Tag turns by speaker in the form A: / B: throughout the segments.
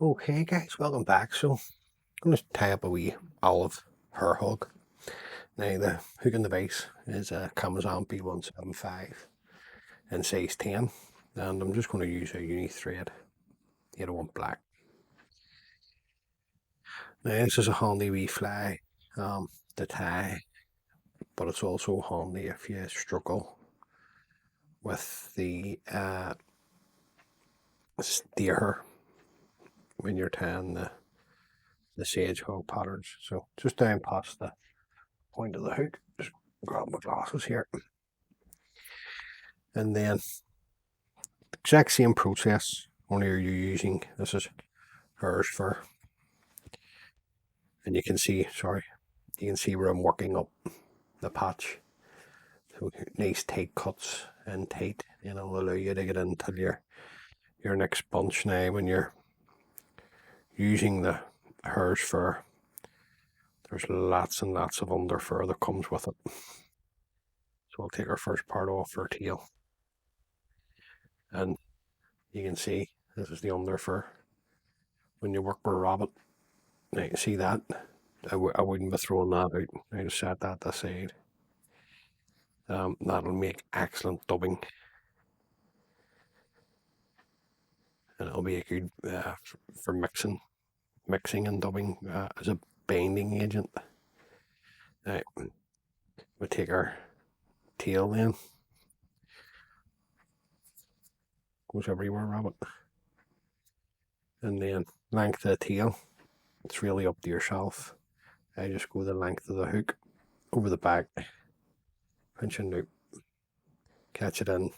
A: Okay guys, welcome back. So I'm going to tie up a wee olive hair hook. Now the hook in the base is a Kamasan B175 in size 10, and I'm just going to use a uni thread 801 black. Now this is a handy wee fly to tie, but it's also handy if you struggle with the steer hair when you're tying the sage hog patterns. So just down past the point of the hook, just grab my glasses here, and then exact same process, only you're using, this is Hare's fur, and you can see, you can see where I'm working up the patch. So nice tight cuts and tight, allow you to get into your next bunch. Now when you're using the Hare's fur, there's lots and lots of under fur that comes with it. So we'll take our first part off her tail, and you can see this is the under fur. When you work with a rabbit, now you can see that I wouldn't be throwing that out. I just set that aside. That'll make excellent dubbing, and it'll be a good for mixing and dubbing as a binding agent. Right, we take our tail then, goes everywhere, rabbit, and then length of the tail, it's really up to yourself. I just go the length of the hook over the back, pinch and loop, catch it in,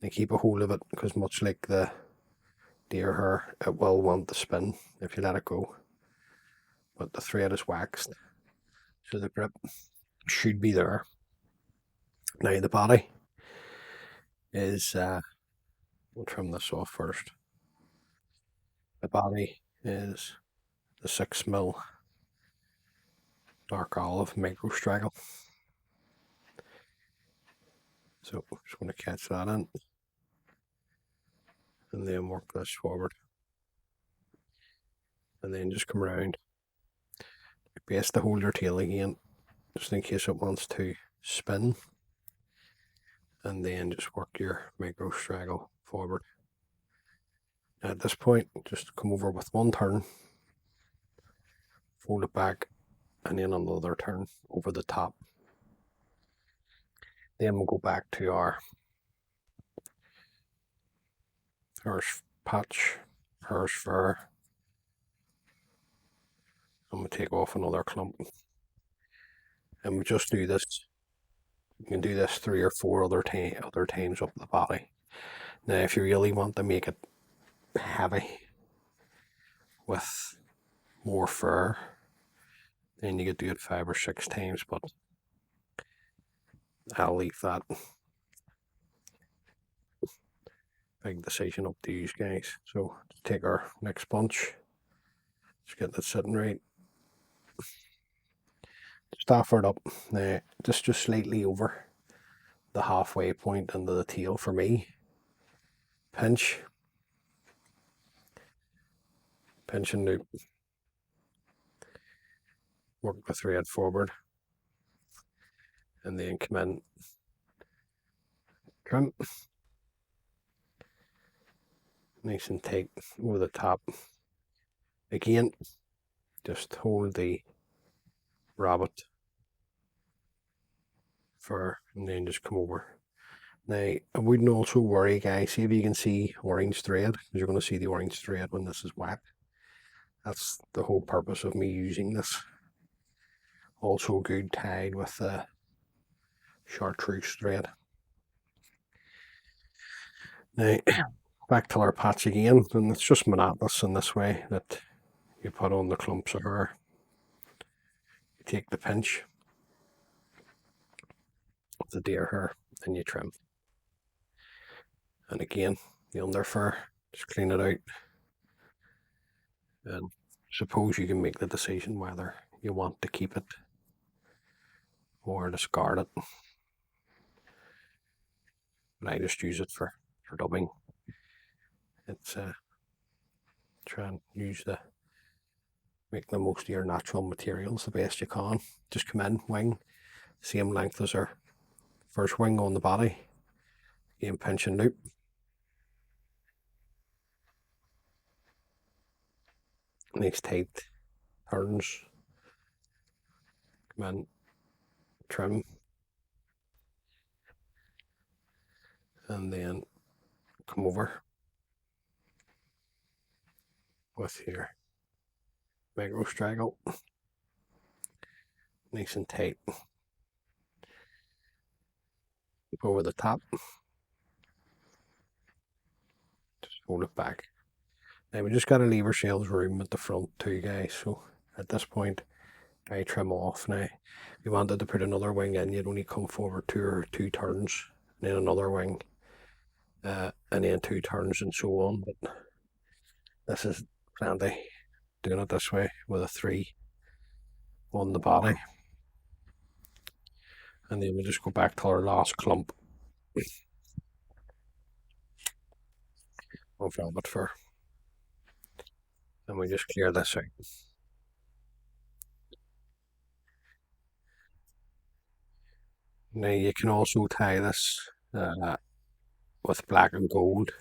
A: and keep a hold of it, because much like the deer hair, it will want to spin if you let it go, but the thread is waxed, so the grip should be there. Now the body is, we'll trim this off first. The body is the 6mm dark olive micro straggle. So I'm just going to catch that in, and then work this forward, and then just come around. Best to hold your tail again, just in case it wants to spin, and then just work your micro straggle forward. At this point, just come over with one turn, fold it back, and then another turn over the top. Then we'll go back to our patch, Hare's fur, and we'll take off another clump. And we just do this. You can do this 3 or 4 other times up the body. Now, if you really want to make it heavy with more fur, then you could do it 5 or 6 times, but I'll leave that big decision up to you guys. So take our next bunch, just get that sitting right, just offer it up. Now just slightly over the halfway point into the tail for me. Pinch and loop, work the thread forward, and then come in, trim, nice and tight over the top. Again, just hold the rabbit fur, and then just come over. Now, I wouldn't also worry, guys, see if you can see orange thread, because you're going to see the orange thread when this is wet. That's the whole purpose of me using this. Also good tied with the chartreuse thread. Now, back to our patch again, and it's just monotonous in this way, that you put on the clumps of hair, you take the pinch of the deer hair, and you trim. And again, the under fur, just clean it out, and suppose you can make the decision whether you want to keep it or discard it. But I just use it for dubbing. It's Try and make the most of your natural materials the best you can. Just come in, wing, same length as our first wing on the body. Again, pinch and loop. Nice tight turns. Come in, trim, and then come over with your micro straggle. Nice and tight. Over the top. Just hold it back. Now we just got to leave ourselves room at the front too, guys. So at this point, I trim off. Now, if you wanted to put another wing in, you'd only come forward two turns, and then another wing, and then 2 turns, and so on. But this is plenty. Doing it this way with a 3 on the body. And then we just go back to our last clump of velvet fur. And we just clear this out. Now you can also tie this with black and gold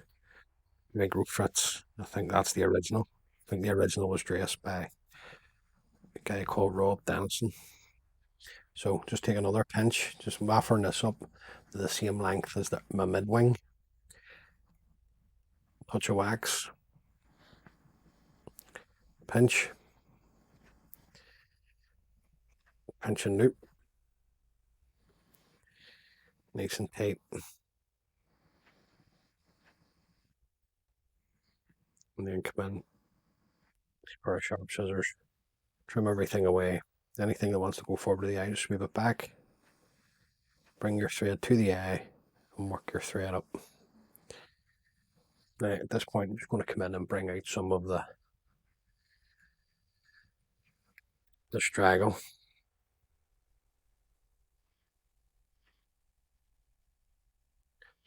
A: micro frets. I think that's the original. I think the original was dressed by a guy called Rob Denison. So just take another pinch, just waffering this up to the same length as my mid wing. Touch of wax. Pinch. Pinch and loop. Nice and tight. And then come in, pair of sharp scissors, trim everything away. Anything that wants to go forward to the eye, just move it back. Bring your thread to the eye and work your thread up. Now at this point, I'm just going to come in and bring out some of the straggle.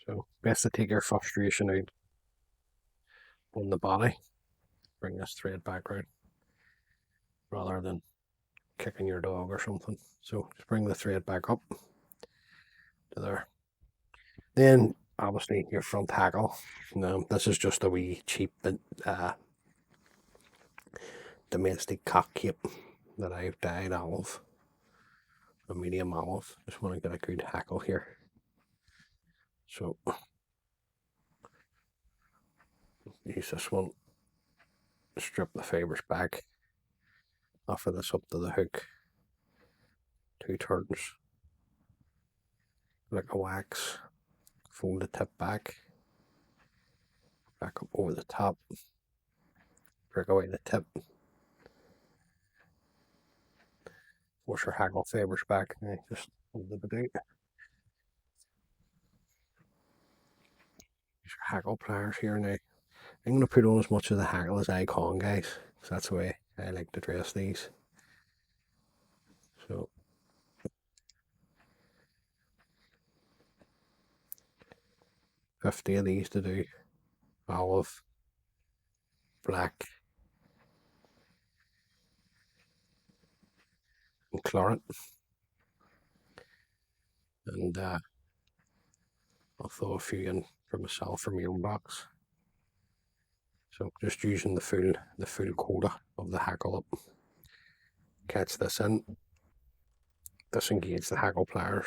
A: So best to take your frustration out on the body. Bring this thread back out rather than kicking your dog or something. So just bring the thread back up to there. Then obviously your front hackle. Now this is just a wee cheap domestic cock cape that I've dyed olive, a medium olive. Just want to get a good hackle here. So use this one, strip the fibres back, offer this up to the hook, 2 turns, like a wax, fold the tip back up over the top, break away the tip, force your hackle fibres back, and just hold it out. Use your hackle pliers here now. I'm going to put on as much of the hackle as I can, guys, because that's the way I like to dress these. So 50 of these to do. Olive, black, and claret. And I'll throw a few in for myself from my own box. So just using the full quota of the hackle up. Catch this in. Disengage the hackle pliers.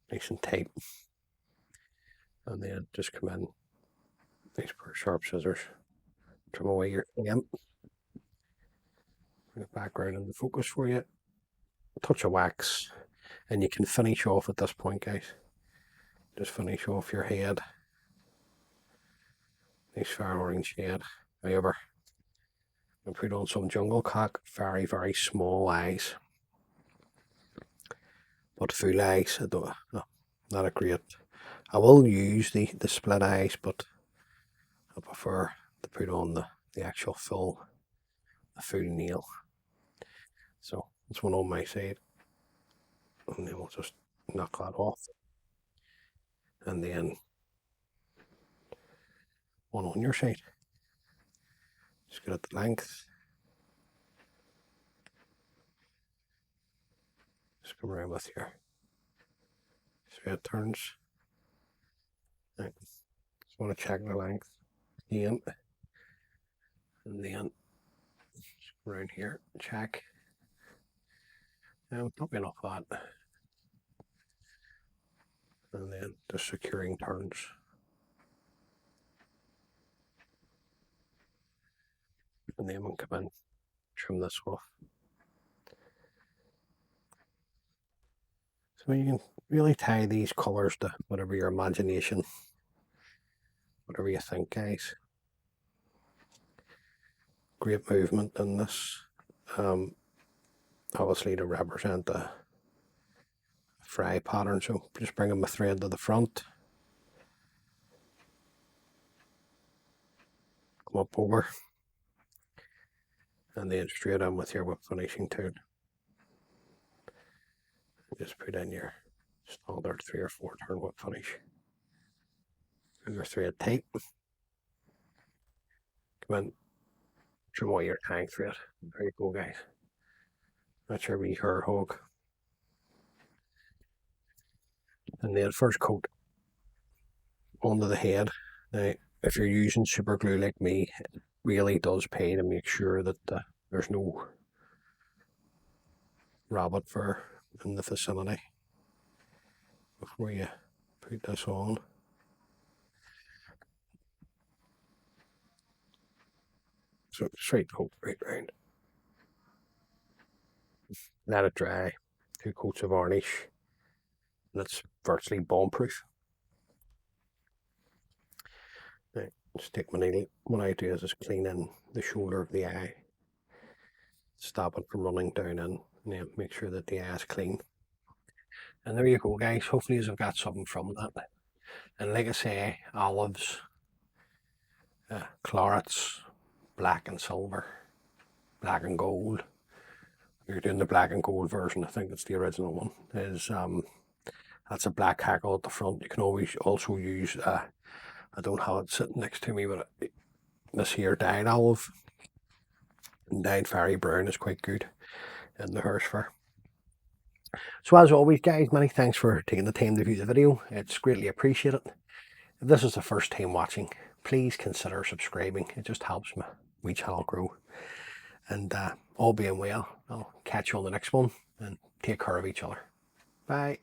A: Nice and tight. And then just come in. Nice pair of sharp scissors. Trim away your end. Bring it back right into focus for you. Touch of wax. And you can finish off at this point, guys. Just finish off your head. Nice fair orange head. However, I put on some jungle cock, very, very small eyes. But full eyes, I don't, no, not a great. I will use the split eyes, but I prefer to put on the actual full nail. So this one on my side. And then we'll just knock that off. And then one on your side. Just get at the length. Just come around with your straight turns. Right. Just want to check the length again. And then just around here, check. Not be enough of that. And then just securing turns. And then we'll come in, trim this off. So you can really tie these colours to whatever your imagination, whatever you think, guys. Great movement in this. Obviously to represent the fry pattern, so just bringing my thread to the front, come up over, and then straight in with your whip finishing tool. Just put in your standard 3 or 4 turn whip finish. And your thread tight. Come in, trim away your tang thread. There you go, guys. That's your wee Hare hog. And then first coat onto the head. Now, if you're using super glue like me, it really does pay to make sure that there's no rabbit fur in the vicinity before you put this on. So straight coat right round. Let it dry. 2 coats of varnish. And it's virtually bomb-proof. Now, just take my needle. What I do is just clean in the shoulder of the eye. Stop it from running down in, and then make sure that the eye is clean. And there you go, guys. Hopefully you've got something from that. And like I say, olives, clarets, black and silver, black and gold. You're doing the black and gold version, I think that's the original one, is that's a black hackle at the front. You can always also use, I don't have it sitting next to me, but this here dyed olive and dyed fairy brown is quite good in the Hare's fur. So as always, guys, many thanks for taking the time to view the video. It's greatly appreciated. If this is the first time watching, please consider subscribing. It just helps my wee channel grow. And all being well, I'll catch you on the next one, and take care of each other. Bye.